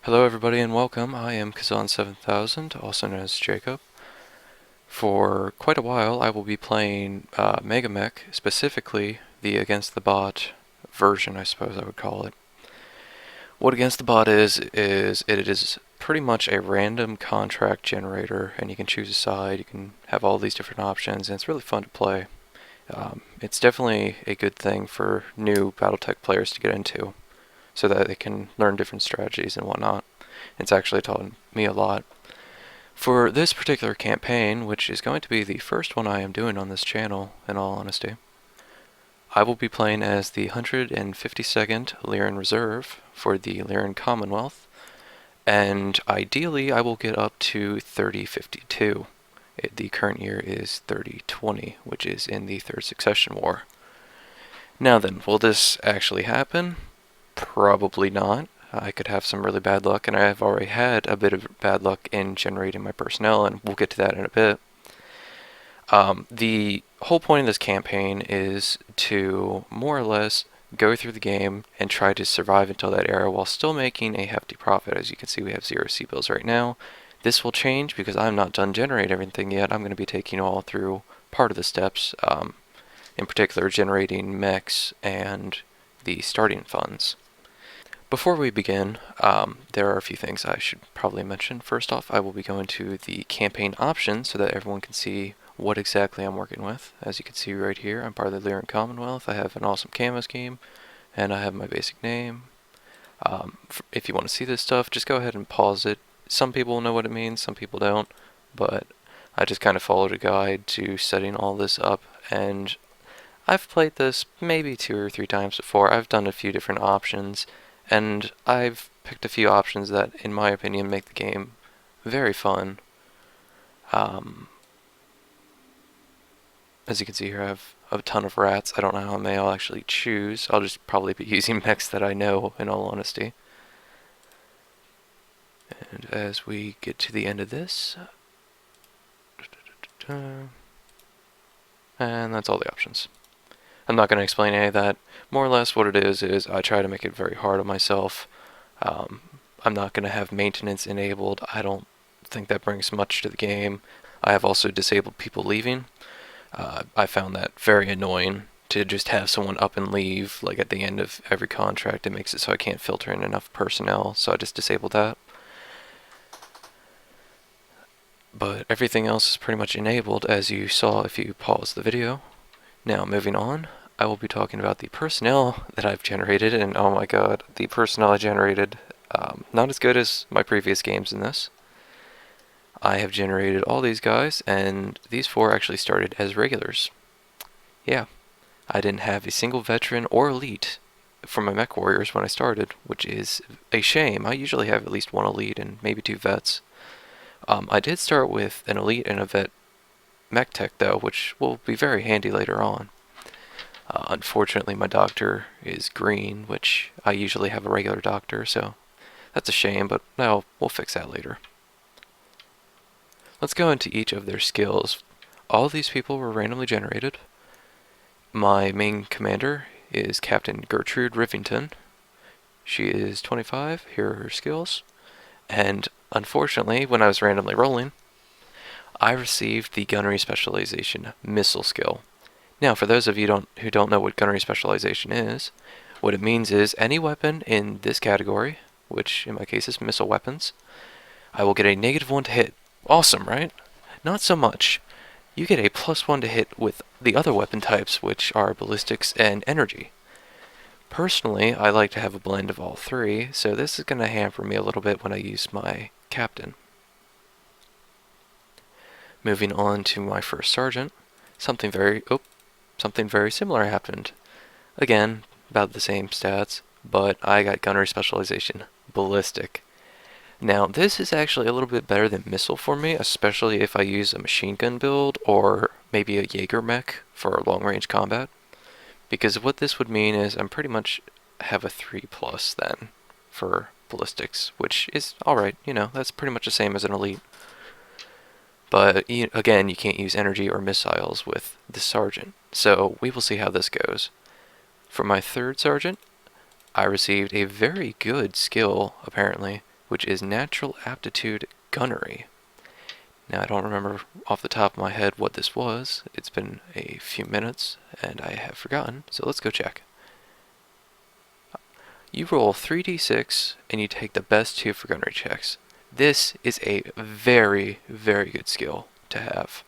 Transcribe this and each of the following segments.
Hello everybody and welcome. I am Kazan7000, also known as Jacob. For quite a while I will be playing MeqHQ, specifically the Against the Bot version, I suppose I would call it. What Against the Bot is it is pretty much a random contract generator, and you can choose a side, you can have all these different options, and it's really fun to play. It's definitely a good thing for new Battletech players to get into, so that they can learn different strategies and whatnot. It's actually taught me a lot. For this particular campaign, which is going to be the first one I am doing on this channel, in all honesty, I will be playing as the 152nd Lyran Reserve for the Lyran Commonwealth, and ideally I will get up to 3052. The current year is 3020, which is in the Third Succession War. Now then, will this actually happen? Probably not. I could have some really bad luck, and I have already had a bit of bad luck in generating my personnel, and we'll get to that in a bit. The whole point of this campaign is to more or less go through the game and try to survive until that era while still making a hefty profit. As you can see, we have 0 C-bills right now. This will change because I'm not done generating everything yet. I'm going to be taking you all through part of the steps, in particular generating mechs and the starting funds. Before we begin, there are a few things I should probably mention. First off, I will be going to the campaign options so that everyone can see what exactly I'm working with. As you can see right here, I'm part of the Lyran Commonwealth. I have an awesome camo scheme, and I have my basic name. If you want to see this stuff, just go ahead and pause it. Some people know what it means, some people don't, but I just kind of followed a guide to setting all this up, and I've played this maybe 2 or 3 times before. I've done a few different options, and I've picked a few options that, in my opinion, make the game very fun. As you can see here, I have a ton of rats. I don't know how many I'll actually choose. I'll just probably be using mechs that I know, in all honesty. And as we get to the end of this, and that's all the options. I'm not going to explain any of that. More or less what it is I try to make it very hard on myself. I'm not going to have maintenance enabled. I don't think that brings much to the game. I have also disabled people leaving. I found that very annoying to just have someone up and leave like at the end of every contract. It makes it so I can't filter in enough personnel, so I just disabled that. But everything else is pretty much enabled, as you saw if you pause the video. Now, moving on, I will be talking about the personnel that I've generated, and oh my god, the personnel I generated, not as good as my previous games in this. I have generated all these guys, and these 4 actually started as regulars. Yeah, I didn't have a single veteran or elite for my mech warriors when I started, which is a shame. I usually have at least 1 elite and maybe 2 vets. I did start with an elite and a vet mech tech though, which will be very handy later on. Unfortunately, my doctor is green, which I usually have a regular doctor, so that's a shame, but no, we'll fix that later. Let's go into each of their skills. All of these people were randomly generated. My main commander is Captain Gertrude Rivington. She is 25, here are her skills, and unfortunately, when I was randomly rolling, I received the Gunnery Specialization Missile skill. Now, for those of you who don't know what Gunnery Specialization is, what it means is any weapon in this category, which in my case is missile weapons, I will get a -1 to hit. Awesome, right? Not so much. You get a +1 to hit with the other weapon types, which are ballistics and energy. Personally, I like to have a blend of all 3, so this is going to hamper me a little bit when I use my captain. Moving on to my first sergeant, something very similar happened. Again, about the same stats, but I got Gunnery Specialization Ballistic. Now, this is actually a little bit better than missile for me, especially if I use a machine gun build or maybe a Jaeger mech for long-range combat. Because what this would mean is I'm pretty much have a 3+ then for ballistics, which is alright, you know, that's pretty much the same as an elite. But again, you can't use energy or missiles with the sergeant, so we will see how this goes. For my 3rd sergeant, I received a very good skill, apparently, which is Natural Aptitude Gunnery. Now, I don't remember off the top of my head what this was. It's been a few minutes, and I have forgotten, so let's go check. You roll 3d6, and you take the best 2 for gunnery checks. This is a very, very good skill to have.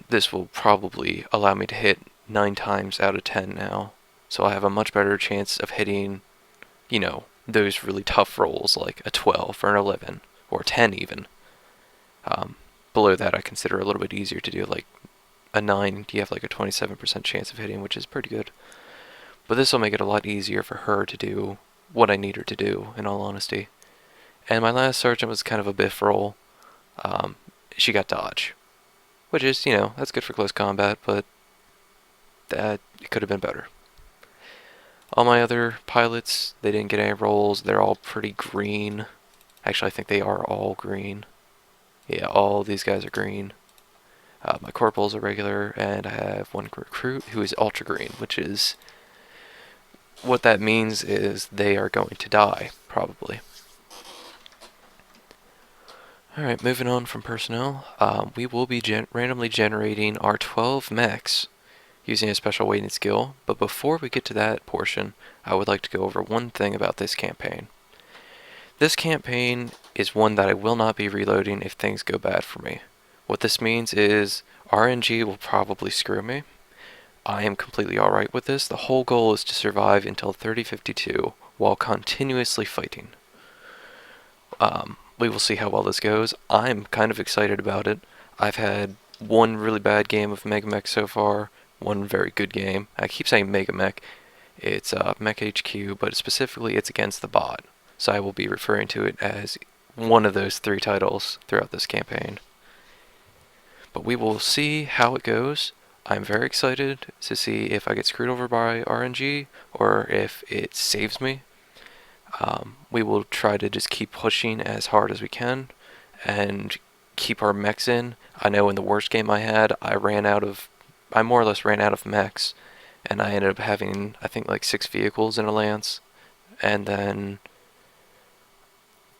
This will probably allow me to hit 9 times out of 10 now, so I have a much better chance of hitting, you know, those really tough rolls like a 12 or an 11, or 10 even. Below that, I consider a little bit easier to do, like a 9, you have like a 27% chance of hitting, which is pretty good. But this will make it a lot easier for her to do what I need her to do, in all honesty. And my last sergeant was kind of a biff roll. She got dodge, which is, you know, that's good for close combat, but that it could have been better. All my other pilots, they didn't get any rolls. They're all pretty green. Actually, I think they are all green. Yeah, all these guys are green. My corporal's a regular, and I have one recruit who is ultra green, which is... what that means is they are going to die, probably. Alright, moving on from personnel, we will be randomly generating our 12 mechs using a special weighting skill, but before we get to that portion, I would like to go over one thing about this campaign. This campaign is one that I will not be reloading if things go bad for me. What this means is RNG will probably screw me. I am completely alright with this. The whole goal is to survive until 3052 while continuously fighting. We will see how well this goes. I'm kind of excited about it. I've had one really bad game of MeqHQ so far, one very good game. I keep saying MeqHQ. It's MeqHQ, but specifically it's against the bot. So I will be referring to it as one of those 3 titles throughout this campaign. But we will see how it goes. I'm very excited to see if I get screwed over by RNG or if it saves me. We will try to just keep pushing as hard as we can and keep our mechs in. I know in the worst game I had, I more or less ran out of mechs, and I ended up having, I think, like 6 vehicles in a lance, and then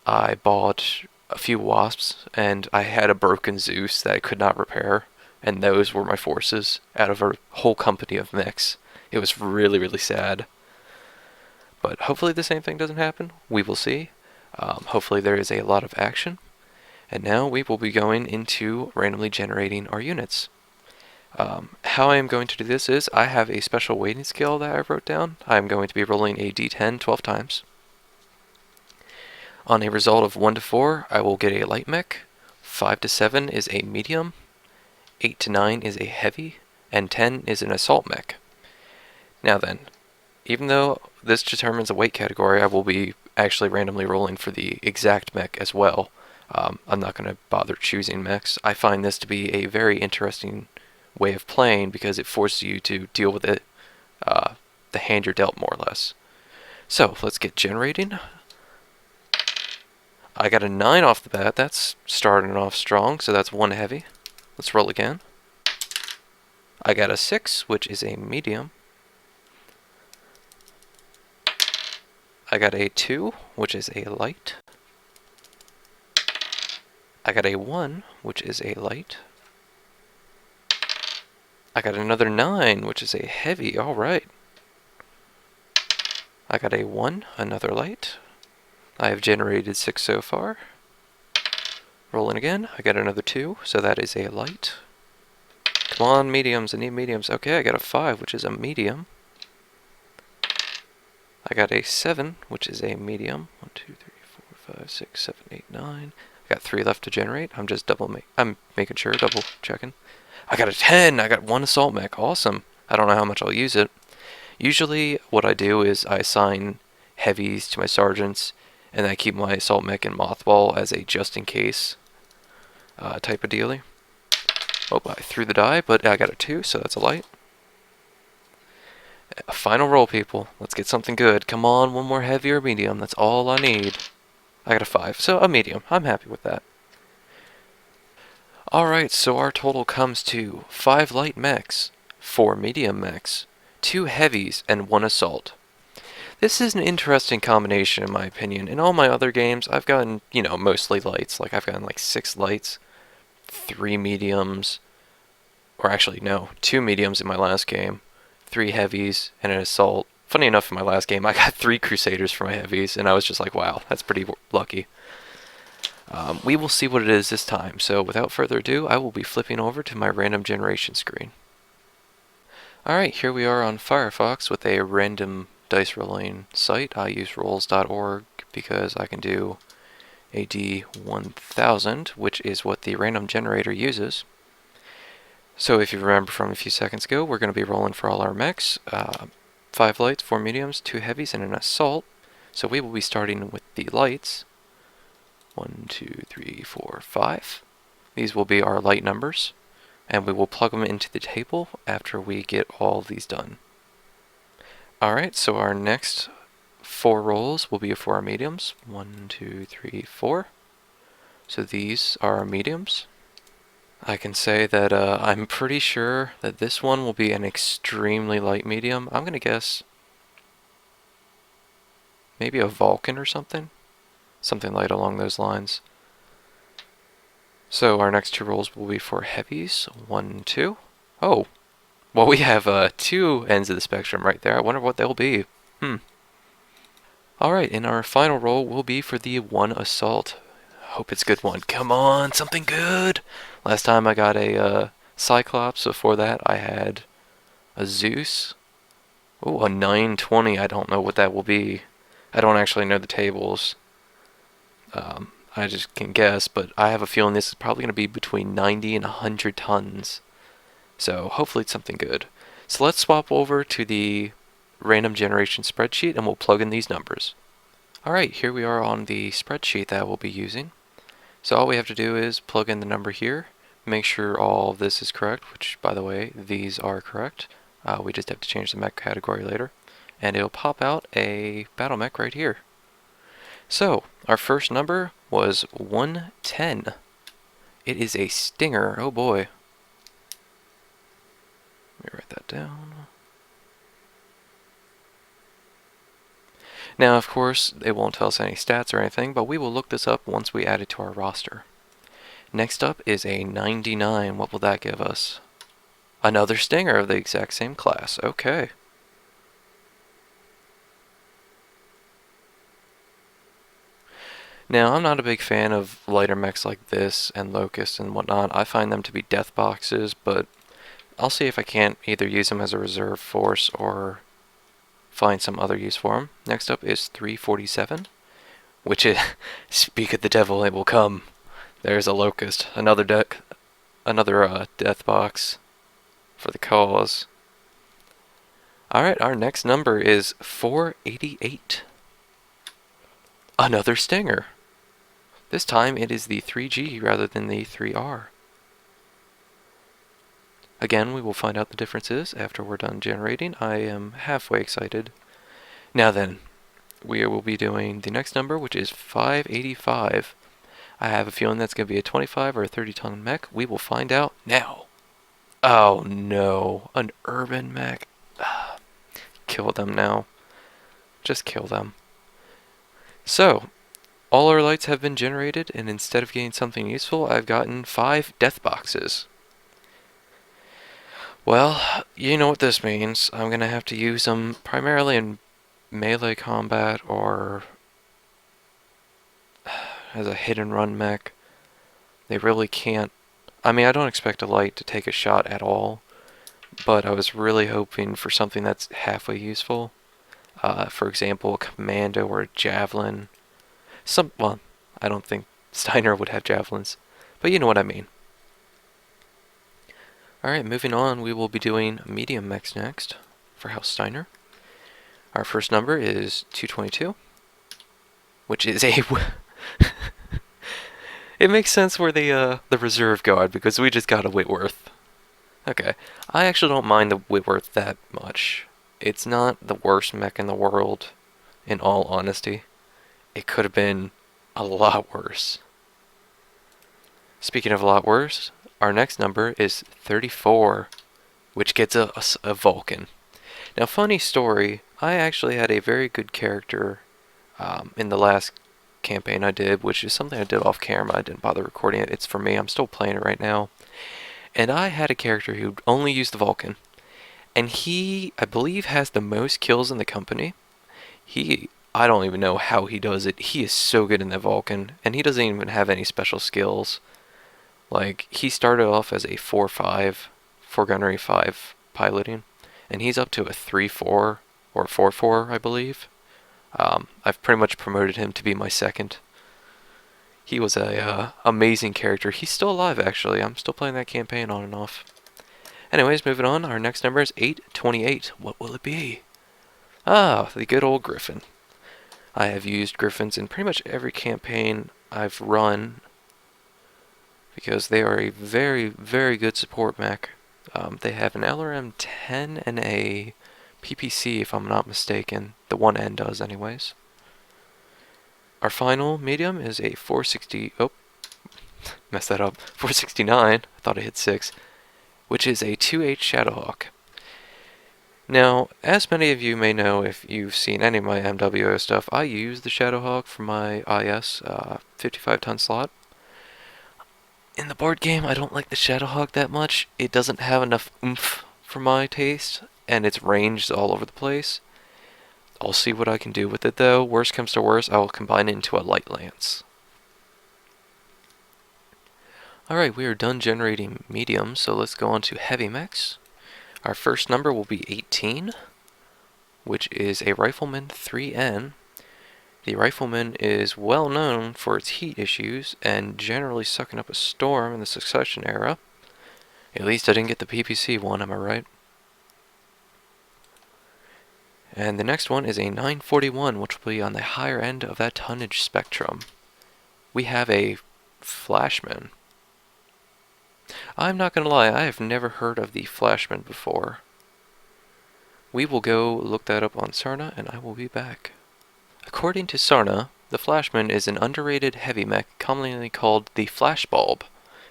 I bought a few wasps, and I had a broken Zeus that I could not repair, and those were my forces out of a whole company of mechs. It was really, really sad. But hopefully the same thing doesn't happen. We will see. Hopefully there is a lot of action. And now we will be going into randomly generating our units. How I am going to do this is I have a special weighting skill that I wrote down. I am going to be rolling a d10 12 times. On a result of 1 to 4, I will get a light mech. 5 to 7 is a medium. 8 to 9 is a heavy. And 10 is an assault mech. Now then, even though this determines a weight category, I will be actually randomly rolling for the exact mech as well. I'm not going to bother choosing mechs. I find this to be a very interesting way of playing because it forces you to deal with it, the hand you're dealt, more or less. So, let's get generating. I got a 9 off the bat. That's starting off strong, so that's 1 heavy. Let's roll again. I got a 6, which is a medium. I got a 2, which is a light. I got a 1, which is a light. I got another 9, which is a heavy. Alright. I got a 1, another light. I have generated 6 so far. Rolling again. I got another 2, so that is a light. Come on, mediums. I need mediums. Okay, I got a 5, which is a medium. I got a 7, which is a medium. 1, 2, 3, 4, 5, 6, 7, 8, 9. I got 3 left to generate. I'm just I'm making sure, double checking. I got a 10. I got 1 assault mech. Awesome. I don't know how much I'll use it. Usually what I do is I assign heavies to my sergeants, and I keep my assault mech in mothball as a just-in-case type of dealie. Oh, I threw the die, but I got a 2, so that's a light. A final roll, people. Let's get something good. Come on, one more heavy or medium. That's all I need. I got a 5, so a medium. I'm happy with that. Alright, so our total comes to 5 light mechs, 4 medium mechs, 2 heavies, and 1 assault. This is an interesting combination in my opinion. In all my other games, I've gotten, you know, mostly lights. Like I've gotten like 6 lights, 3 mediums, or actually no, 2 mediums in my last game, 3 heavies, and an assault. Funny enough, in my last game, I got 3 crusaders for my heavies, and I was just like, wow, that's pretty lucky. We will see what it is this time, so without further ado, I will be flipping over to my random generation screen. Alright, here we are on Firefox with a random dice rolling site. I use rolls.org because I can do AD1000, which is what the random generator uses. So if you remember from a few seconds ago, we're going to be rolling for all our mechs. 5 lights, 4 mediums, 2 heavies, and an assault. So we will be starting with the lights. 1, 2, 3, 4, 5. These will be our light numbers, and we will plug them into the table after we get all of these done. Alright, so our next 4 rolls will be for our mediums. 1, 2, 3, 4. So these are our mediums. I can say that I'm pretty sure that this one will be an extremely light medium. I'm going to guess maybe a Vulcan or something. Something light along those lines. So our next 2 rolls will be for heavies. 1, 2. Oh, well we have 2 ends of the spectrum right there. I wonder what they'll be. Alright, and our final roll will be for the 1 assault. Hope it's a good one. Come on, something good! Last time I got a Cyclops. Before that I had a Zeus. Oh, a 920. I don't know what that will be. I don't actually know the tables. I just can guess, but I have a feeling this is probably going to be between 90 and 100 tons. So hopefully it's something good. So let's swap over to the random generation spreadsheet and we'll plug in these numbers. Alright, here we are on the spreadsheet that we'll be using. So all we have to do is plug in the number here, make sure all of this is correct, which by the way, these are correct. We just have to change the mech category later. And it'll pop out a battle mech right here. So, our first number was 110. It is a Stinger, oh boy. Let me write that down. Now, of course, it won't tell us any stats or anything, but we will look this up once we add it to our roster. Next up is a 99. What will that give us? Another Stinger of the exact same class. Okay. Now, I'm not a big fan of lighter mechs like this and Locust and whatnot. I find them to be death boxes, but I'll see if I can't either use them as a reserve force or find some other use for them. Next up is 347, which is, speak of the devil, it will come. There's a Locust, another death box for the cause. Alright, our next number is 488. Another Stinger. This time it is the 3G rather than the 3R. Again, we will find out the differences after we're done generating. I am halfway excited. Now then, we will be doing the next number, which is 585. I have a feeling that's going to be a 25 or a 30 ton mech. We will find out now. Oh no, an urban mech. Kill them now. Just kill them. So, all our lights have been generated, and instead of getting something useful, I've gotten 5 death boxes. Well, you know what this means. I'm going to have to use them primarily in melee combat or as a hit and run mech. They really can't. I mean, I don't expect a light to take a shot at all, but I was really hoping for something that's halfway useful. For example, a commando or a javelin. Well, I don't think Steiner would have javelins, but you know what I mean. Alright, moving on, we will be doing medium mechs next for House Steiner. Our first number is 222, which is a... It makes sense where the reserve guard, because we just got a Whitworth. Okay, I actually don't mind the Whitworth that much. It's not the worst mech in the world, in all honesty. It could have been a lot worse. Speaking of a lot worse, our next number is 34, which gets us a Vulcan. Now, funny story, I actually had a very good character in the last campaign I did, which is something I did off camera. I didn't bother recording it. It's for me. I'm still playing it right now. And I had a character who only used the Vulcan. And he, I believe, has the most kills in the company. I don't even know how he does it. He is so good in the Vulcan. And he doesn't even have any special skills. Like, he started off as a 4-5, 4 gunnery 5 piloting. And he's up to a 3-4 or 4-4, I believe. I've pretty much promoted him to be my second. He was a amazing character. He's still alive, actually. I'm still playing that campaign on and off. Anyways, moving on. Our next number is 828. What will it be? Ah, the good old Griffin. I have used Griffins in pretty much every campaign I've run because they are a very, very good support mech. They have an LRM 10 and a PPC, if I'm not mistaken. The 1N does, anyways. Our final medium is a 460. Oh, messed that up. 469. I thought I hit 6, which is a 2H Shadowhawk. Now, as many of you may know if you've seen any of my MWO stuff, I use the Shadowhawk for my IS 55-ton slot. In the board game, I don't like the Shadowhawk that much. It doesn't have enough oomph for my taste, and its range is all over the place. I'll see what I can do with it though. Worst comes to worst, I will combine it into a light lance. Alright, we are done generating mediums, so let's go on to heavy mechs. Our first number will be 18, which is a Rifleman 3N. The Rifleman is well known for its heat issues and generally sucking up a storm in the Succession era. At least I didn't get the PPC one, am I right? And the next one is a 941, which will be on the higher end of that tonnage spectrum. We have a Flashman. I'm not going to lie, I have never heard of the Flashman before. We will go look that up on Sarna, and I will be back. According to Sarna, the Flashman is an underrated heavy mech commonly called the Flashbulb,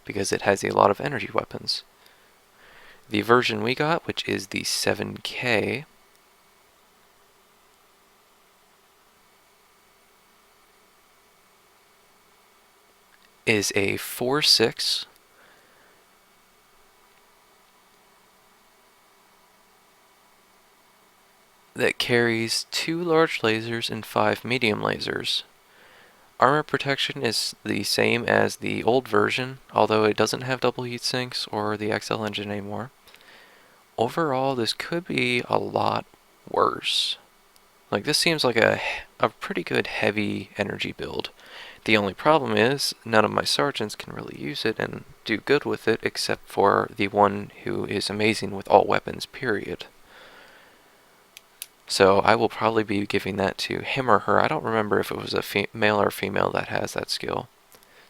because it has a lot of energy weapons. The version we got, which is the 7K, is a 4-6 that carries 2 large lasers and 5 medium lasers. Armor protection is the same as the old version, although it doesn't have double heat sinks or the XL engine anymore. Overall, this could be a lot worse. Like, this seems like a pretty good heavy energy build. The only problem is, none of my sergeants can really use it and do good with it, except for the one who is amazing with all weapons, period. So I will probably be giving that to him or her. I don't remember if it was a male or female that has that skill.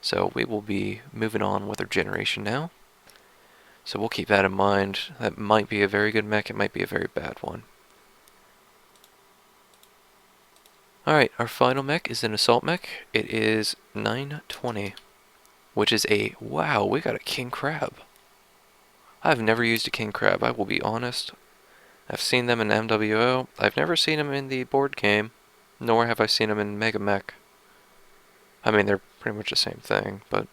So we will be moving on with our generation now. So we'll keep that in mind. That might be a very good mech, it might be a very bad one. Alright, our final mech is an assault mech. It is 920, which is a, wow, we got a king crab. I've never used a king crab, I will be honest. I've seen them in MWO. I've never seen them in the board game, nor have I seen them in MeqHQ. I mean, they're pretty much the same thing, but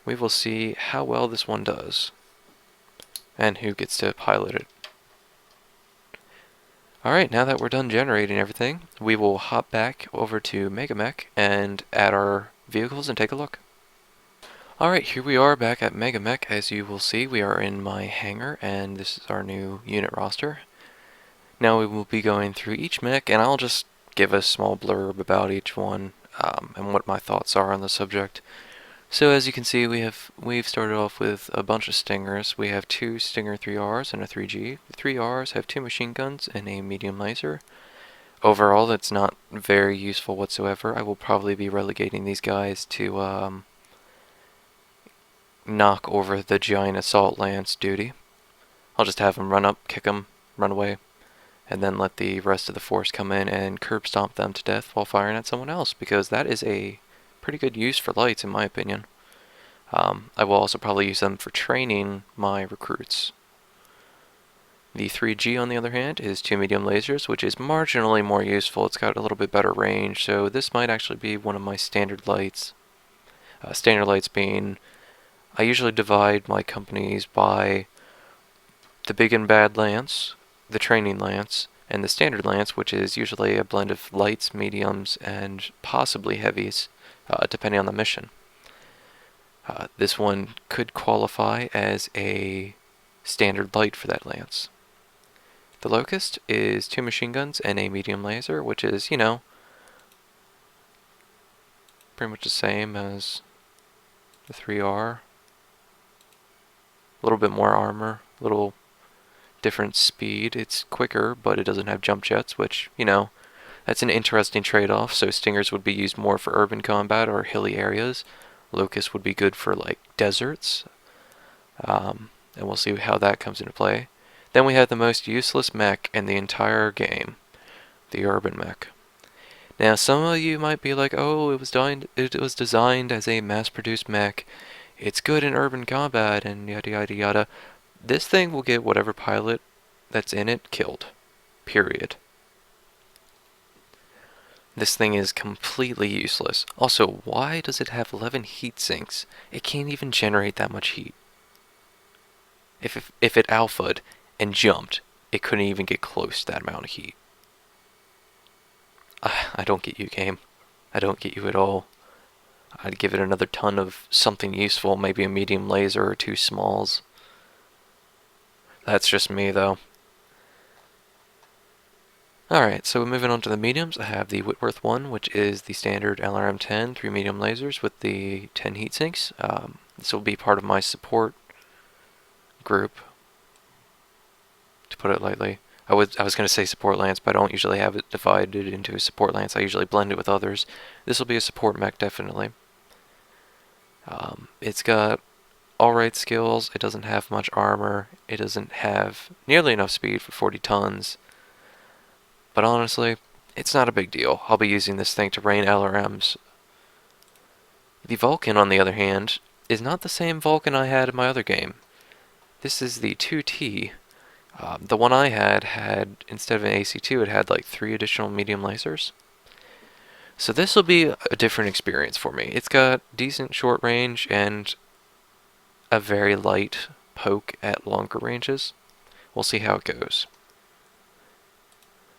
we will see how well this one does, and who gets to pilot it. Alright, now that we're done generating everything, we will hop back over to MeqHQ and add our vehicles and take a look. Alright, here we are back at MeqHQ. As you will see, we are in my hangar, and this is our new unit roster. Now we will be going through each mech, and I'll just give a small blurb about each one, and what my thoughts are on the subject. So as you can see, we've started off with a bunch of Stingers. We have 2 Stinger 3Rs and a 3G. The 3Rs have 2 machine guns and a medium laser. Overall, that's not very useful whatsoever. I will probably be relegating these guys to knock over the giant assault lance duty. I'll just have them run up, kick them, run away, and then let the rest of the force come in and curb stomp them to death while firing at someone else, because that is a pretty good use for lights in my opinion. I will also probably use them for training my recruits. The 3G, on the other hand, is 2 medium lasers, which is marginally more useful. It's got a little bit better range, so this might actually be one of my standard lights. Standard lights being, I usually divide my companies by the big and bad lance, the training lance, and the standard lance, which is usually a blend of lights, mediums, and possibly heavies, depending on the mission. This one could qualify as a standard light for that lance. The Locust is 2 machine guns and a medium laser, which is, you know, pretty much the same as the 3R. A little bit more armor, a little different speed. It's quicker, but it doesn't have jump jets, which, you know, that's an interesting trade-off. So Stingers would be used more for urban combat or hilly areas. Locust would be good for, like, deserts. And we'll see how that comes into play. Then we have the most useless mech in the entire game, the urban mech. Now, some of you might be like, oh, it was designed as a mass-produced mech. It's good in urban combat and yada yada yada. This thing will get whatever pilot that's in it killed. Period. This thing is completely useless. Also, why does it have 11 heat sinks? It can't even generate that much heat. If it alpha'd and jumped, it couldn't even get close to that amount of heat. I don't get you, game. I don't get you at all. I'd give it another ton of something useful, maybe a medium laser or 2 smalls. That's just me, though. Alright, so moving on to the mediums, I have the Whitworth 1, which is the standard LRM-10, 3 medium lasers with the 10 heat sinks. This will be part of my support group, to put it lightly. I was going to say support lance, but I don't usually have it divided into a support lance. I usually blend it with others. This will be a support mech, definitely. It's got alright skills. It doesn't have much armor. It doesn't have nearly enough speed for 40 tons. But honestly, it's not a big deal. I'll be using this thing to rain LRMs. The Vulcan, on the other hand, is not the same Vulcan I had in my other game. This is the 2T. The one I had, instead of an AC2, it had like 3 additional medium lasers. So this will be a different experience for me. It's got decent short range and a very light poke at longer ranges. We'll see how it goes.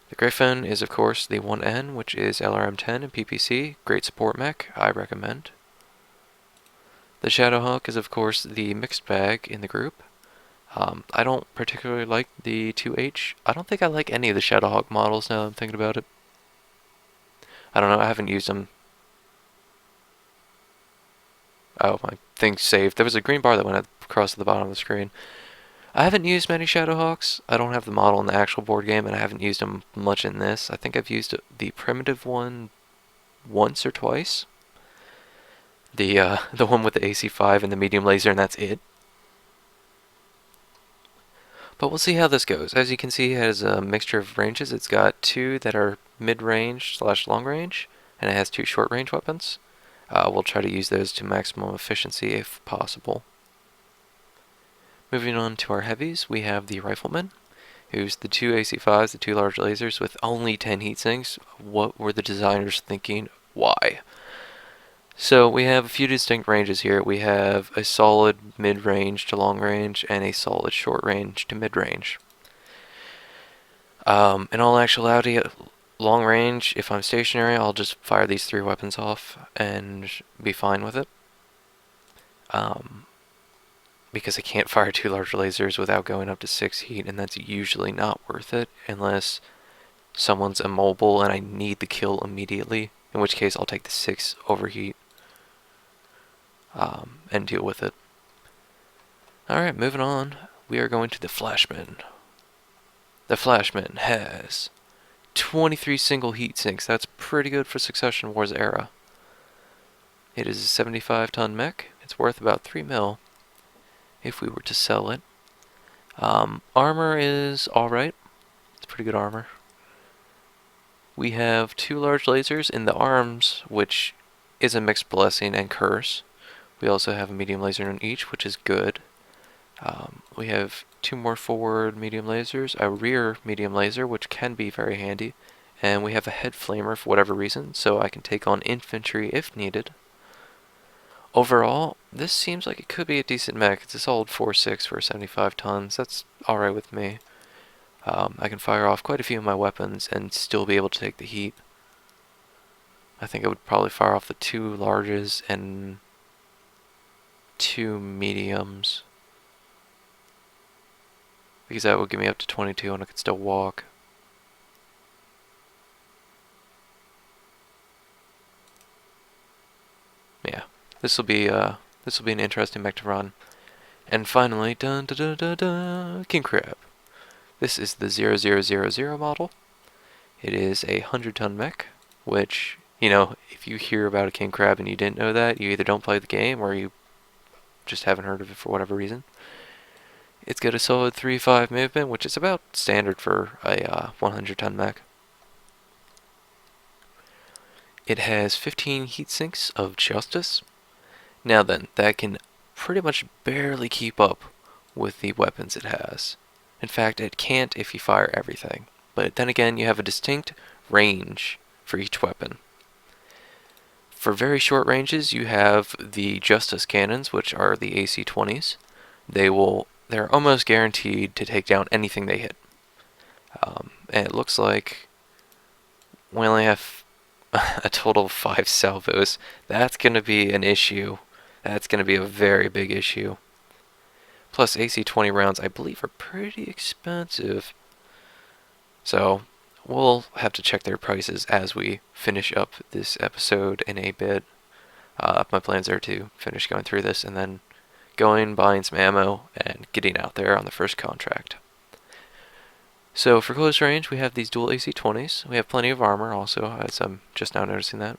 The Griffin is, of course, the 1N, which is LRM-10 and PPC. Great support mech, I recommend. The Shadowhawk is, of course, the mixed bag in the group. I don't particularly like the 2H. I don't think I like any of the Shadowhawk models now that I'm thinking about it. I don't know, I haven't used them. Oh, my thing's saved. There was a green bar that went across to the bottom of the screen. I haven't used many Shadowhawks. I don't have the model in the actual board game, and I haven't used them much in this. I think I've used the primitive one once or twice. The one with the AC5 and the medium laser, and that's it. But we'll see how this goes. As you can see, it has a mixture of ranges. It's got 2 that are mid-range / long range, and it has 2 short-range weapons. We'll try to use those to maximum efficiency if possible. Moving on to our heavies, we have the Rifleman, who's the 2 AC5s, the 2 large lasers with only 10 heat sinks. What were the designers thinking? Why? So we have a few distinct ranges here. We have a solid mid-range to long range and a solid short range to mid-range. In all actuality, long range, if I'm stationary, I'll just fire these 3 weapons off and be fine with it. Because I can't fire 2 large lasers without going up to 6 heat, and that's usually not worth it unless someone's immobile and I need the kill immediately, in which case I'll take the 6 overheat and deal with it. Alright, moving on, we are going to the Flashman. The Flashman has 23 single heat sinks. That's pretty good for Succession Wars era. It is a 75-ton mech. It's worth about 3 mil if we were to sell it. Armor is alright. It's pretty good armor. We have 2 large lasers in the arms, which is a mixed blessing and curse. We also have a medium laser in each, which is good. We have 2 more forward medium lasers, a rear medium laser, which can be very handy, and we have a head flamer for whatever reason, so I can take on infantry if needed. Overall, this seems like it could be a decent mech. It's a solid 4.6 for 75 tons. That's alright with me. I can fire off quite a few of my weapons and still be able to take the heat. I think I would probably fire off the 2 larges and 2 mediums, because that would give me up to 22 and I could still walk. Yeah, this will be an interesting mech to run. And finally, dun dun dun dun dun, King Crab. This is the 0000 model. It is a 100-ton mech, which, you know, if you hear about a King Crab and you didn't know that, you either don't play the game or you just haven't heard of it for whatever reason. It's got a solid 3.5 movement, which is about standard for a 100-ton mech. It has 15 heat sinks of Justice. Now then, that can pretty much barely keep up with the weapons it has. In fact, it can't if you fire everything. But then again, you have a distinct range for each weapon. For very short ranges, you have the Justice cannons, which are the AC-20s. They're almost guaranteed to take down anything they hit. And it looks like we only have a total of 5 salvos. That's going to be an issue. That's going to be a very big issue. Plus, AC-20 rounds, I believe, are pretty expensive. So, we'll have to check their prices as we finish up this episode in a bit. My plans are to finish going through this and then buying some ammo, and getting out there on the first contract. So for close range, we have these dual AC-20s. We have plenty of armor also, as I'm just now noticing that.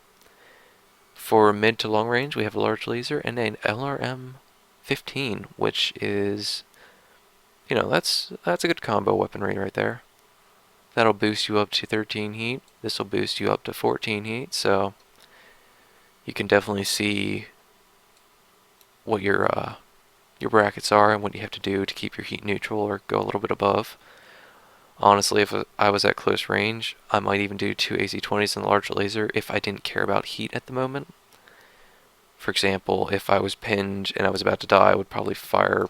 For mid to long range, we have a large laser and an LRM-15, which is, you know, that's a good combo weaponry right there. That'll boost you up to 13 heat. This will boost you up to 14 heat, so you can definitely see what your brackets are and what you have to do to keep your heat neutral or go a little bit above. Honestly, if I was at close range, I might even do 2 AC-20s and a large laser if I didn't care about heat at the moment. For example, if I was pinned and I was about to die, I would probably fire,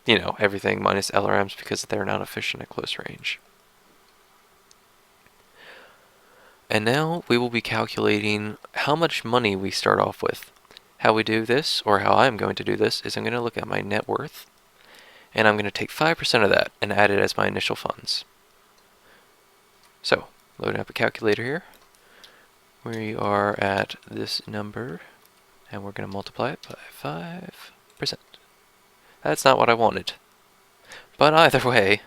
you know, everything minus LRMs because they're not efficient at close range. And now we will be calculating how much money we start off with. How we do this, or how I'm going to do this, is I'm going to look at my net worth, and I'm going to take 5% of that and add it as my initial funds. So, loading up a calculator here. We are at this number, and we're going to multiply it by 5%. That's not what I wanted. But either way,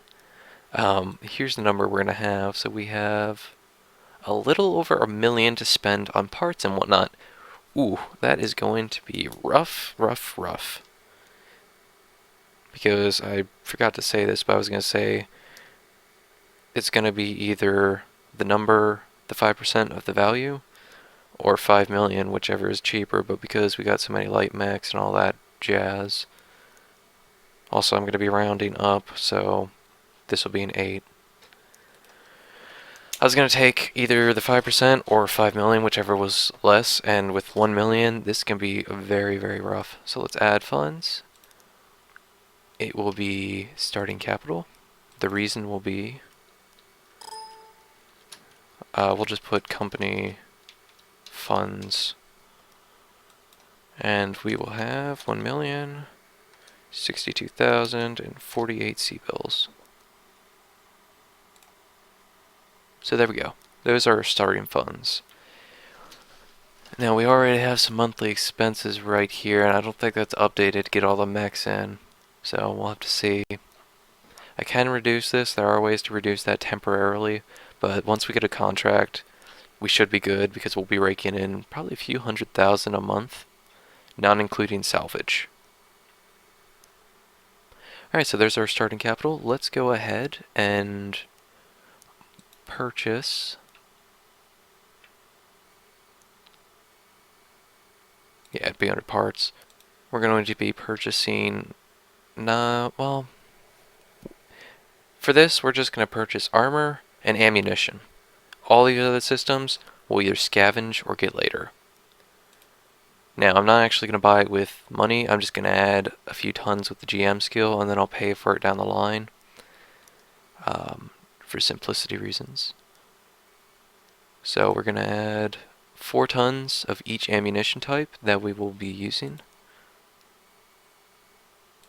here's the number we're going to have. So we have a little over $1 million to spend on parts and whatnot. Ooh, that is going to be rough. Because I forgot to say this, but I was going to say it's going to be either the number, the 5% of the value, or 5 million, whichever is cheaper. But because we got so many light mechs and all that jazz, also I'm going to be rounding up, so this will be an 8. I was going to take either the 5% or 5 million, whichever was less, and with 1 million, this can be very, very rough. So let's add funds. It will be starting capital. The reason will be, we'll just put company funds, and we will have 1,062,048 C-bills. So there we go. Those are our starting funds. Now we already have some monthly expenses right here, and I don't think that's updated to get all the mechs in. So we'll have to see. I can reduce this. There are ways to reduce that temporarily, but once we get a contract, we should be good because we'll be raking in probably a few $100,000 a month, not including salvage. Alright, so there's our starting capital. Let's go ahead and purchase. Yeah, it'd be under parts. We're going to be purchasing, well, For this, we're just going to purchase armor and ammunition. All these other systems we'll either scavenge or get later. Now, I'm not actually going to buy it with money. I'm just going to add a few tons with the GM skill, and then I'll pay for it down the line for simplicity reasons. So we're going to add 4 tons of each ammunition type that we will be using.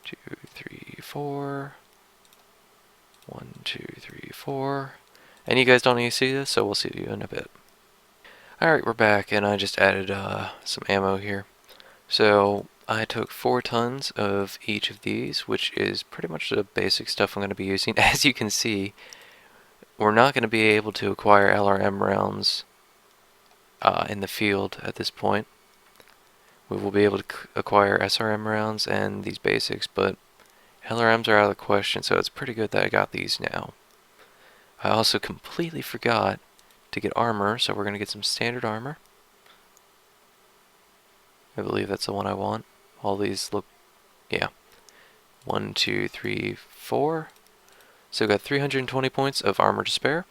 2, 3, 4. 1, 2, 3, 4. And you guys don't need to see this, so we'll see you in a bit. Alright, we're back, and I just added some ammo here. So I took 4 tons of each of these, which is pretty much the basic stuff I'm going to be using. As you can see, we're not going to be able to acquire LRM rounds in the field at this point. We will be able to acquire SRM rounds and these basics, but LRMs are out of the question, so it's pretty good that I got these now. I also completely forgot to get armor, so we're going to get some standard armor. I believe that's the one I want. All these look, yeah. 1, 2, 3, 4. So we got 320 points of armor to spare.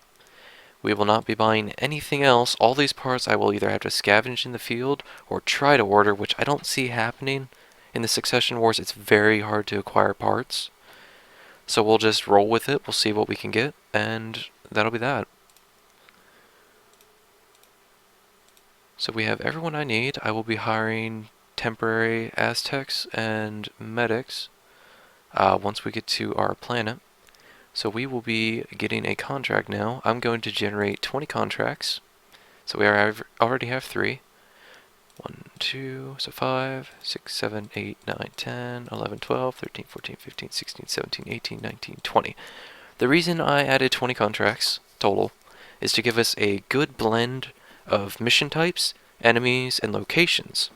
We will not be buying anything else. All these parts I will either have to scavenge in the field or try to order, which I don't see happening. In the Succession Wars, it's very hard to acquire parts. So we'll just roll with it. We'll see what we can get, and that'll be that. So we have everyone I need. I will be hiring temporary Aztecs and medics once we get to our planet. So we will be getting a contract now. I'm going to generate 20 contracts. So we already have 3. 1, 2, so 5, 6, 7, 8, 9, 10, 11, 12, 13, 14, 15, 16, 17, 18, 19, 20. The reason I added 20 contracts total is to give us a good blend of mission types, enemies, and locations.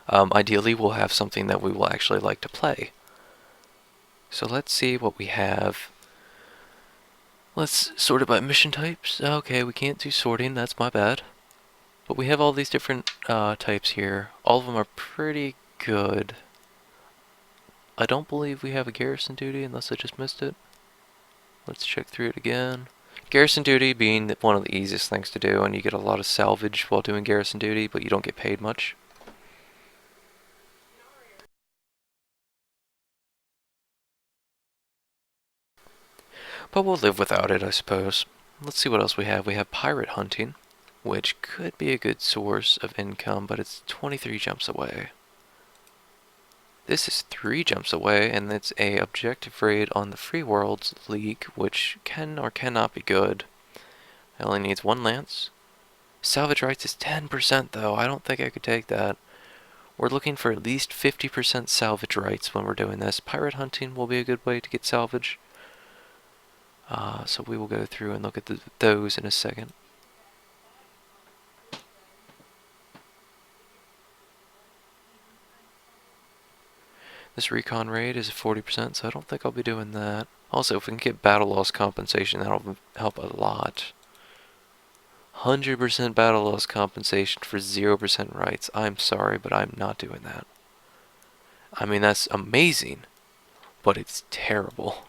Ideally, we'll have something that we will actually like to play. So let's see what we have. Let's sort it by mission types. Okay, we can't do sorting, that's my bad. But we have all these different types here. All of them are pretty good. I don't believe we have a garrison duty unless I just missed it. Let's check through it again. Garrison duty being one of the easiest things to do, and you get a lot of salvage while doing garrison duty, but you don't get paid much. But we'll live without it, I suppose. Let's see what else we have. We have pirate hunting, which could be a good source of income, but it's 23 jumps away. This is 3 jumps away, and it's a objective raid on the Free Worlds League, which can or cannot be good. It only needs 1 lance. Salvage rights is 10% though. I don't think I could take that. We're looking for at least 50% salvage rights when we're doing this. Pirate hunting will be a good way to get salvage. So we will go through and look at those in a second. This recon raid is 40%, so I don't think I'll be doing that. Also, if we can get battle loss compensation, that'll help a lot. 100% battle loss compensation for 0% rights. I'm sorry, but I'm not doing that. I mean, that's amazing, but it's terrible.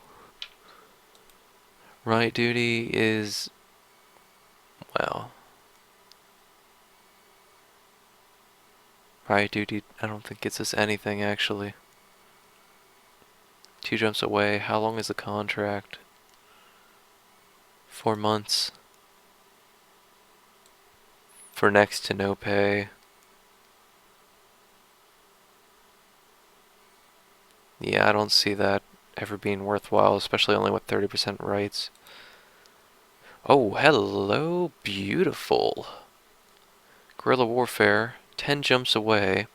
Right duty is, well, right duty I don't think gets us anything actually. 2 jumps away. How long is the contract? 4 months. For next to no pay. Yeah, I don't see that ever being worthwhile, especially only with 30% rights. Oh, hello, beautiful. Guerrilla warfare, 10 jumps away.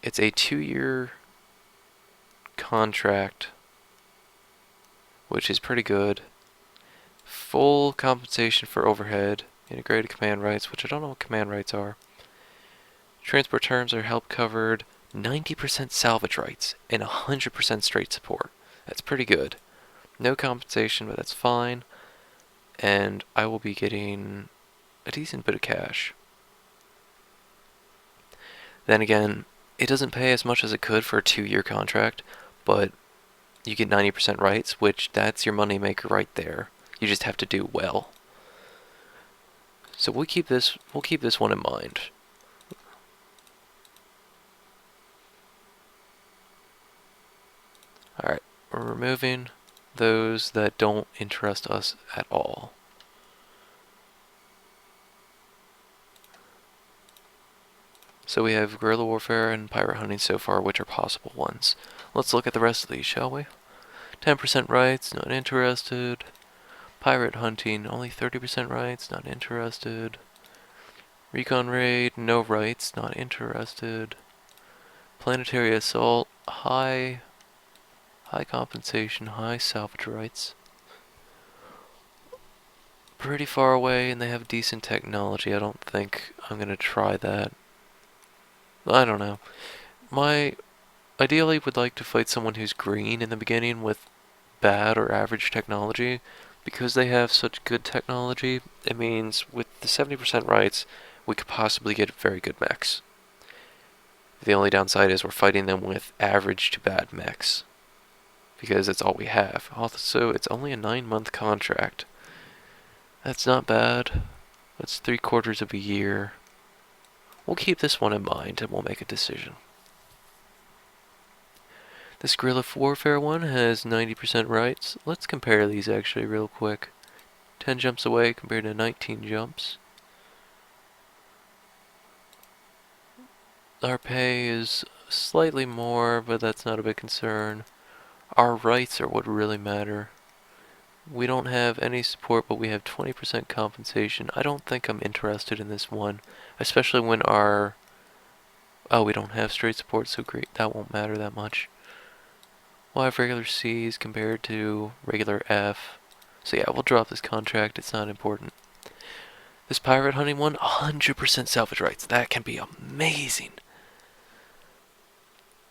It's a 2-year contract, which is pretty good. Full compensation for overhead, integrated command rights, which I don't know what command rights are. Transport terms are help covered, 90% salvage rights, and 100% straight support. That's pretty good. No compensation, but that's fine. And I will be getting a decent bit of cash. Then again, It doesn't pay as much as it could for a 2-year contract, but you get 90% rights, which that's your moneymaker right there. You just have to do well. So we'll keep this one in mind. Alright, we're removing those that don't interest us at all. So we have guerrilla warfare and pirate hunting so far, which are possible ones. Let's look at the rest of these, shall we? 10% rights, not interested. Pirate hunting, only 30% rights, not interested. Recon raid, no rights, not interested. Planetary assault, high compensation, high salvage rights. Pretty far away, and they have decent technology. I don't think I'm gonna try that. I don't know. Ideally would like to fight someone who's green in the beginning with bad or average technology. Because they have such good technology, it means with the 70% rights, we could possibly get very good mechs. The only downside is we're fighting them with average to bad mechs. Because that's all we have. Also, it's only a 9-month contract. That's not bad. That's 3/4 of a year. We'll keep this one in mind and we'll make a decision. This guerrilla warfare one has 90% rights. Let's compare these actually real quick. 10 jumps away compared to 19 jumps. Our pay is slightly more, but that's not a big concern. Our rights are what really matter. We don't have any support, but we have 20% compensation. I don't think I'm interested in this one, especially when our... Oh, we don't have straight support, so great, that won't matter that much. We'll have regular C's compared to regular F. So yeah, we'll drop this contract, it's not important. This pirate hunting one, 100% salvage rights. That can be amazing.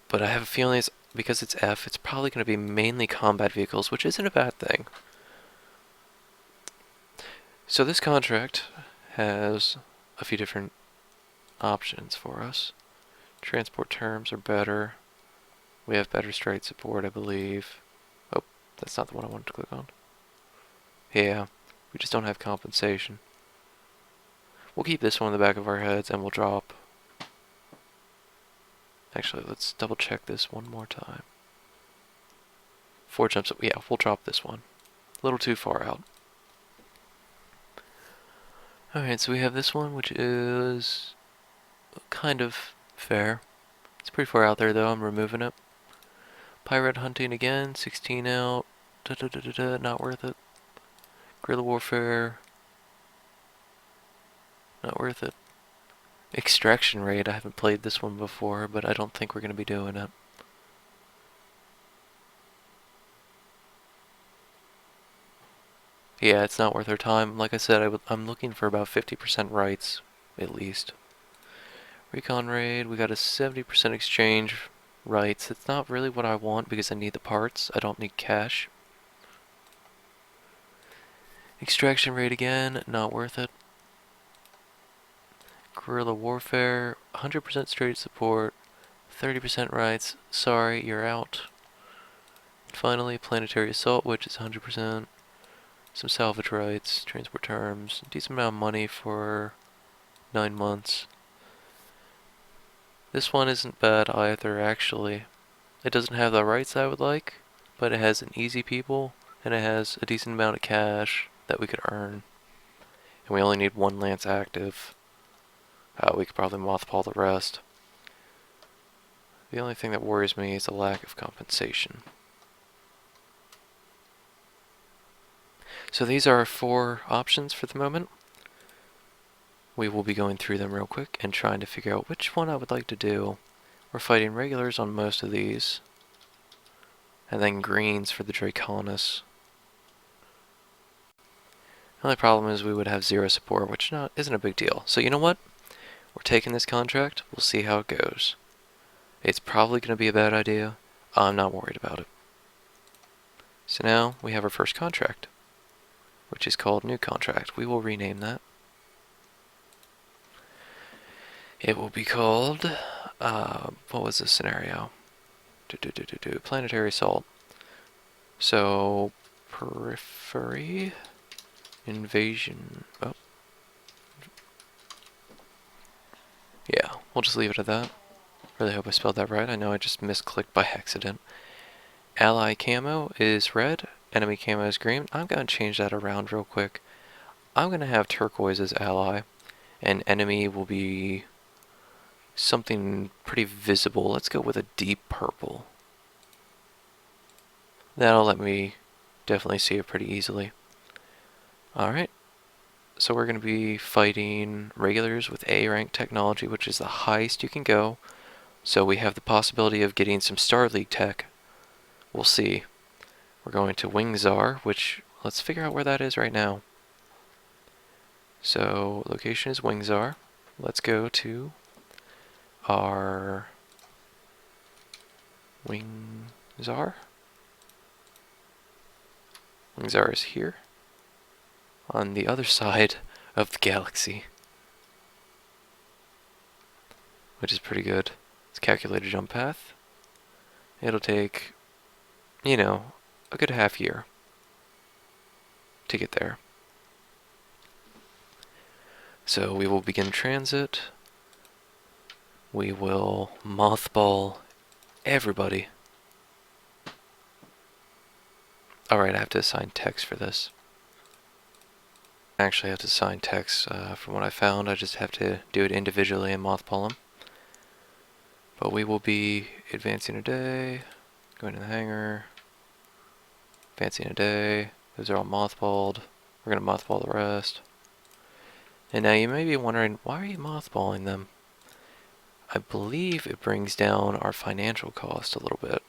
But I have a feeling because it's F, it's probably going to be mainly combat vehicles, which isn't a bad thing. So this contract has a few different options for us. Transport terms are better. We have better straight support, I believe. Oh, that's not the one I wanted to click on. Yeah, we just don't have compensation. We'll keep this one in the back of our heads and we'll drop. Actually, let's double check this one more time. 4 jumps, yeah, we'll drop this one. A little too far out. Alright, so we have this one, which is kind of fair. It's pretty far out there, though. I'm removing it. Pirate hunting again, 16 out. Not worth it. Guerrilla warfare. Not worth it. Extraction raid, I haven't played this one before, but I don't think we're going to be doing it. Yeah, it's not worth our time. Like I said, I'm looking for about 50% rights, at least. Recon raid, we got a 70% exchange rights. It's not really what I want because I need the parts. I don't need cash. Extraction raid again, not worth it. Guerrilla warfare, 100% straight support, 30% rights. Sorry, you're out. Finally, planetary assault, which is 100%. Some salvage rights, transport terms, decent amount of money for 9 months. This one isn't bad either, actually. It doesn't have the rights I would like, but it has an easy people, and it has a decent amount of cash that we could earn. And we only need 1 lance active. We could probably mothball the rest. The only thing that worries me is the lack of compensation. So these are our 4 options for the moment. We will be going through them real quick and trying to figure out which one I would like to do. We're fighting regulars on most of these. And then greens for the Draconis. The only problem is we would have 0 support, which isn't a big deal. So you know what? We're taking this contract. We'll see how it goes. It's probably going to be a bad idea. I'm not worried about it. So now we have our first contract, which is called New Contract. We will rename that. It will be called What was the scenario? Planetary assault. So, periphery, invasion. Oh, yeah, we'll just leave it at that. Really hope I spelled that right. I know I just misclicked by accident. Ally camo is red, enemy camo is green. I'm gonna change that around real quick. I'm gonna have turquoise as ally, and enemy will be something pretty visible. Let's go with a deep purple. That'll let me definitely see it pretty easily. Alright, so we're going to be fighting regulars with A rank technology, which is the highest you can go. So we have the possibility of getting some Star League tech. We'll see. We're going to Wingzar, which, let's figure out where that is right now. So, location is Wingzar. Let's go to our Wingzar. Wingzar is here, on the other side of the galaxy, which is pretty good. It's calculated jump path. It'll take, you know, a good half year to get there. So we will begin transit. We will mothball everybody. Alright, I have to assign text for this. I actually have to assign text from what I found. I just have to do it individually and mothball them. But we will be advancing a day, going to the hangar, advancing a day. Those are all mothballed. We're going to mothball the rest. And now you may be wondering, why are you mothballing them? I believe it brings down our financial cost a little bit.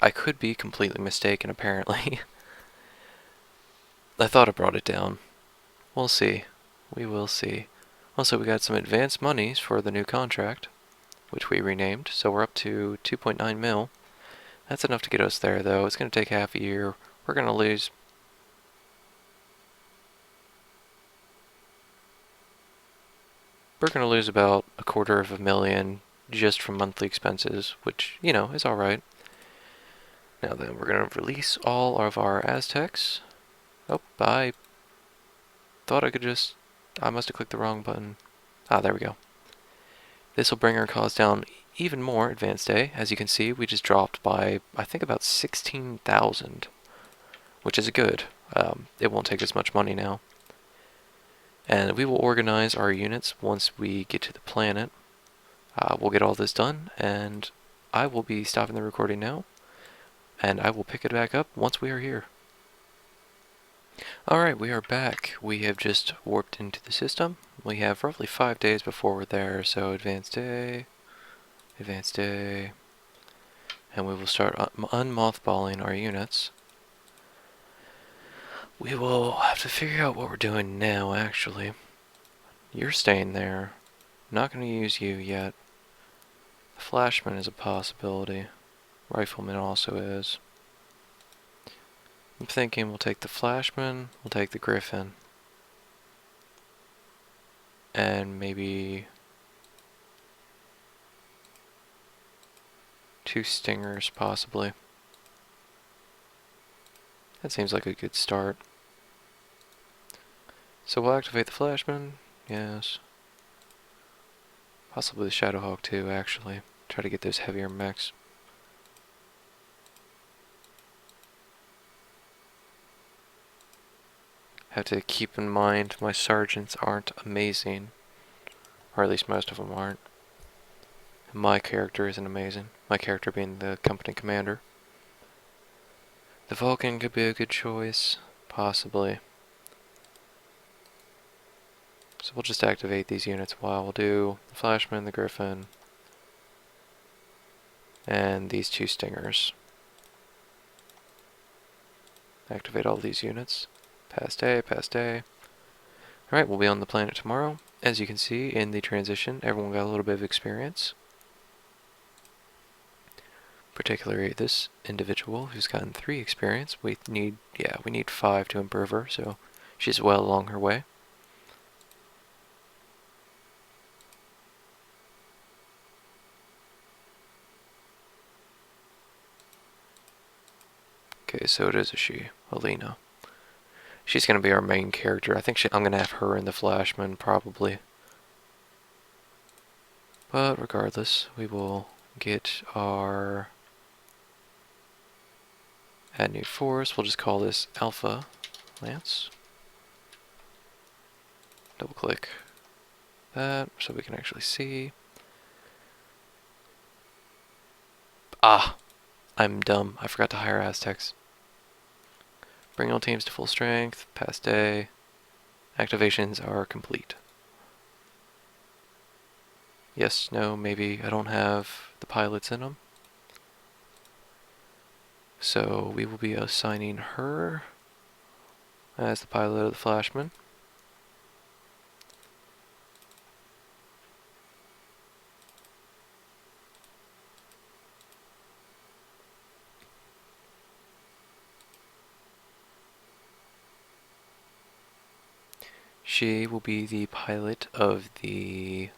I could be completely mistaken, apparently. I thought it brought it down. We'll see. We will see. Also, we got some advanced monies for the new contract, which we renamed, so we're up to 2.9 mil. That's enough to get us there, though. It's going to take half a year. We're going to lose... We're going to lose about $250,000 just from monthly expenses, which, you know, is alright. Now then, we're going to release all of our Aztecs. Oh, I thought I could just... I must have clicked the wrong button. Ah, there we go. This will bring our cost down even more, Advanced Day. As you can see, we just dropped by, I think, about 16,000, which is good. It won't take as much money now. And we will organize our units once we get to the planet. We'll get all this done, and I will be stopping the recording now, and I will pick it back up once we are here. Alright, we are back. We have just warped into the system. We have roughly 5 days before we're there, so Advanced Day, and we will start unmothballing our units. We will have to figure out what we're doing now, actually. You're staying there. Not going to use you yet. The Flashman is a possibility. Rifleman also is. I'm thinking we'll take the Flashman, we'll take the Griffin, and maybe 2 Stingers, possibly. That seems like a good start. So we'll activate the Flashman, yes. Possibly the Shadowhawk too, actually. Try to get those heavier mechs. Have to keep in mind my sergeants aren't amazing, or at least most of them aren't. My character isn't amazing, my character being the company commander. The Vulcan could be a good choice, possibly. So we'll just activate these units while we'll do the Flashman, the Griffin, and these 2 Stingers. Activate all these units. Past day, past day. Alright, we'll be on the planet tomorrow. As you can see in the transition, everyone got a little bit of experience. Particularly this individual who's gotten 3 experience. We need 5 to improve her, so she's well along her way. so it is a she, Alina. She's going to be our main character. I think I'm going to have her in the Flashman, probably. But regardless, we will get our add new force. We'll just call this Alpha Lance. Double click that so we can actually see. Ah, I'm dumb. I forgot to hire Aztecs. Bring all teams to full strength. Past day. Activations are complete. Yes, no, maybe. I don't have the pilots in them. So we will be assigning her as the pilot of the Flashman. She will be the pilot of the...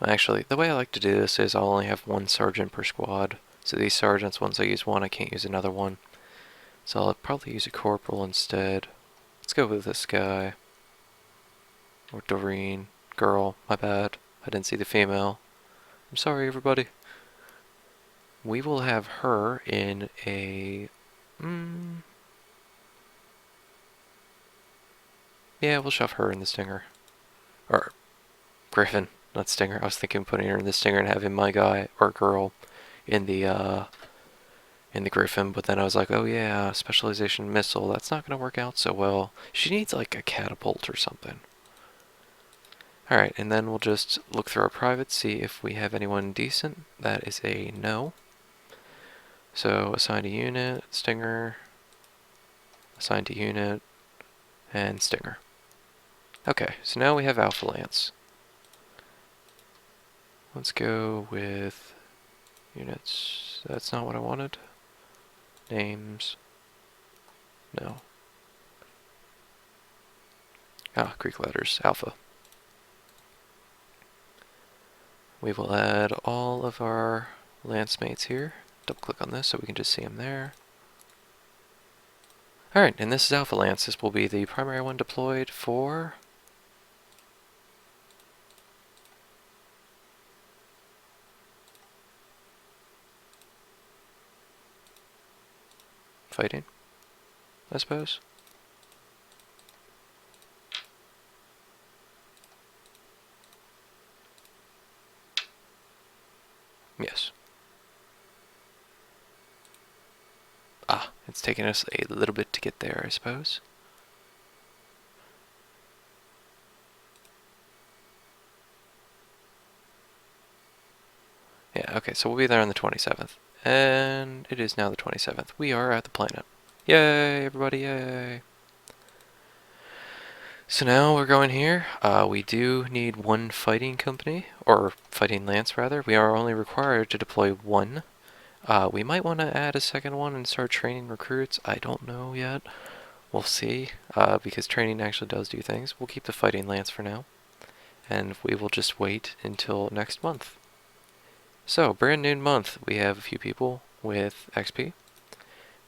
Actually, the way I like to do this is I'll only have one sergeant per squad. So these sergeants, once I use one, I can't use another one. So I'll probably use a corporal instead. Let's go with this guy. Or Doreen. Girl, my bad. I didn't see the female. I'm sorry, everybody. We will have her in a... Yeah, we'll shove her in the Stinger. Or, Griffin, not Stinger. I was thinking putting her in the Stinger and having my guy, or girl, in the Griffin, but then I was like, oh yeah, specialization missile, that's not going to work out so well. She needs like a catapult or something. Alright, and then we'll just look through our privates, see if we have anyone decent. That is a no. So assign a unit, Stinger, assign to unit, and Stinger. Okay, so now we have Alpha Lance. Let's go with units. That's not what I wanted. Names. No. Ah, Greek letters. Alpha. We will add all of our lance mates here. Double click on this so we can just see them there. Alright, and this is Alpha Lance. This will be the primary one deployed for... fighting, I suppose. Yes. Ah, it's taking us a little bit to get there, I suppose. Yeah, okay, so we'll be there on the 27th. And it is now the 27th. We are at the planet. Yay, everybody, yay! So now we're going here. We do need one fighting company, or fighting lance rather. We are only required to deploy one. We might want to add a second one and start training recruits. I don't know yet. We'll see, because training actually does do things. We'll keep the fighting lance for now, and we will just wait until next month. So, brand new month. We have a few people with XP.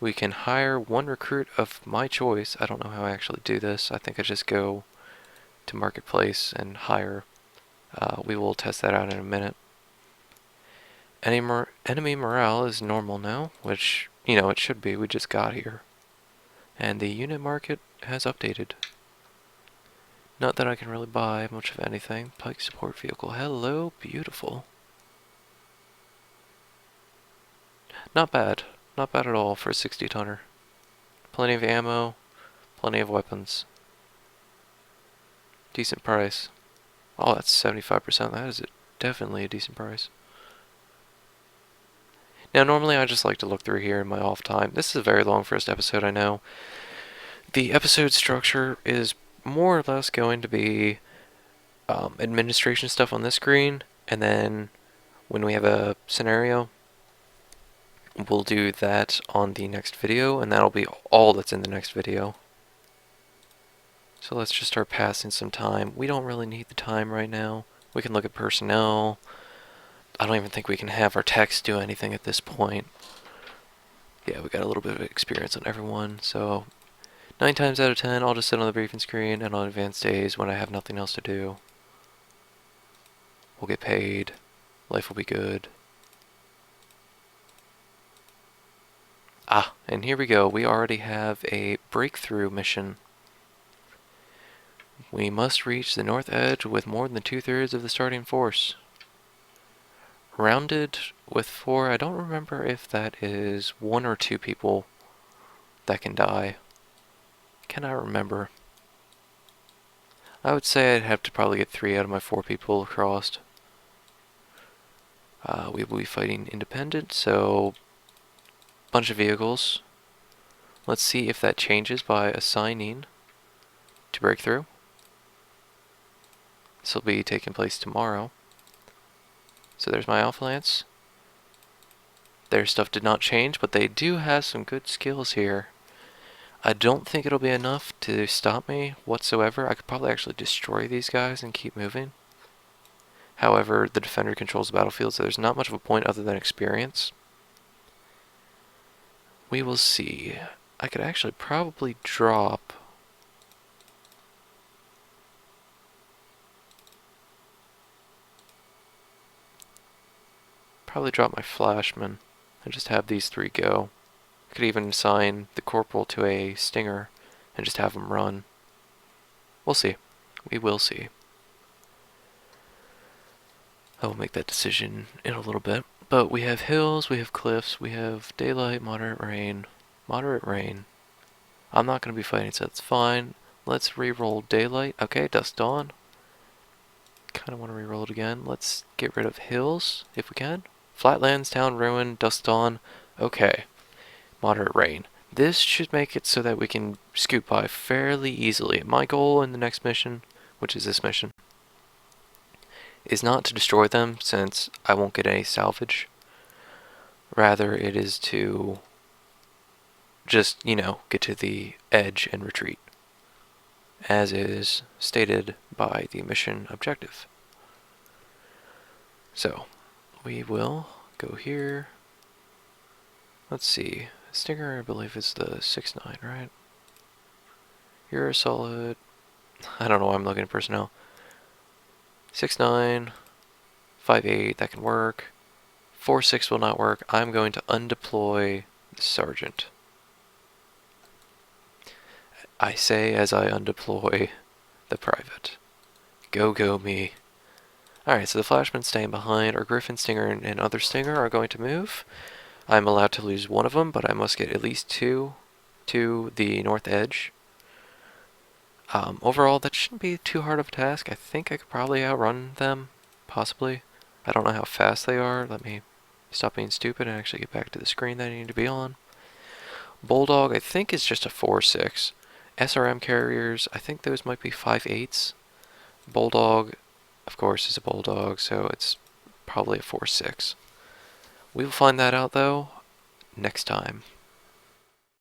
We can hire one recruit of my choice. I don't know how I actually do this. I think I just go to Marketplace and hire. We will test that out in a minute. Enemy morale is normal now, which, you know, it should be. We just got here. And the unit market has updated. Not that I can really buy much of anything. Pike support vehicle. Hello, beautiful. Not bad. Not bad at all for a 60-tonner. Plenty of ammo, plenty of weapons. Decent price. Oh, that's 75%. That is definitely a decent price. Now, normally I just like to look through here in my off time. This is a very long first episode, I know. The episode structure is more or less going to be administration stuff on this screen, and then when we have a scenario, we'll do that on the next video, and that'll be all that's in the next video. So let's just start passing some time. We don't really need the time right now. We can look at personnel, I don't even think we can have our techs do anything at this point. Yeah, we got a little bit of experience on everyone, so 9 times out of 10, I'll just sit on the briefing screen, and on advanced days when I have nothing else to do, we'll get paid, life will be good. Ah, and here we go. We already have a breakthrough mission. We must reach the north edge with more than 2/3 of the starting force. Rounded with 4, I don't remember if that is 1 or 2 people that can die. Cannot remember. I would say I'd have to probably get 3 out of my 4 people across. We will be fighting independent, so bunch of vehicles. Let's see if that changes by assigning to breakthrough. This will be taking place tomorrow. So there's my Alpha Lance. Their stuff did not change, but they do have some good skills here. I don't think it'll be enough to stop me whatsoever. I could probably actually destroy these guys and keep moving. However, the defender controls the battlefield, so there's not much of a point other than experience. We will see. I could actually probably drop... my flashman and just have these 3 go. I could even assign the corporal to a stinger and just have them run. We'll see. We will see. I will make that decision in a little bit. But we have hills, we have cliffs, we have daylight, moderate rain. Moderate rain. I'm not going to be fighting, so that's fine. Let's re-roll daylight. Okay, dusk dawn. Kind of want to re-roll it again. Let's get rid of hills, if we can. Flatlands, town, ruin, dusk dawn. Okay. Moderate rain. This should make it so that we can scoot by fairly easily. My goal in the next mission, which is this mission, is not to destroy them, since I won't get any salvage. Rather, it is to just, get to the edge and retreat, as is stated by the mission objective. So, we will go here. Let's see. Stinger, I believe, is the 6-9, right? You're a solid... I don't know why I'm looking at personnel. 6-9, 5-8, that can work. 4-6 will not work. I'm going to undeploy the sergeant. I say as I undeploy the private. Go me. Alright, so the flashman's staying behind. Our Griffin, Stinger, and other Stinger are going to move. I'm allowed to lose 1 of them, but I must get at least 2 to the north edge. Overall, that shouldn't be too hard of a task. I think I could probably outrun them, possibly. I don't know how fast they are. Let me stop being stupid and actually get back to the screen that I need to be on. Bulldog, I think, is just a 4-6. SRM carriers, I think those might be 5-8s. Bulldog, of course, is a Bulldog, so it's probably a 4-6. We will find that out, though, next time.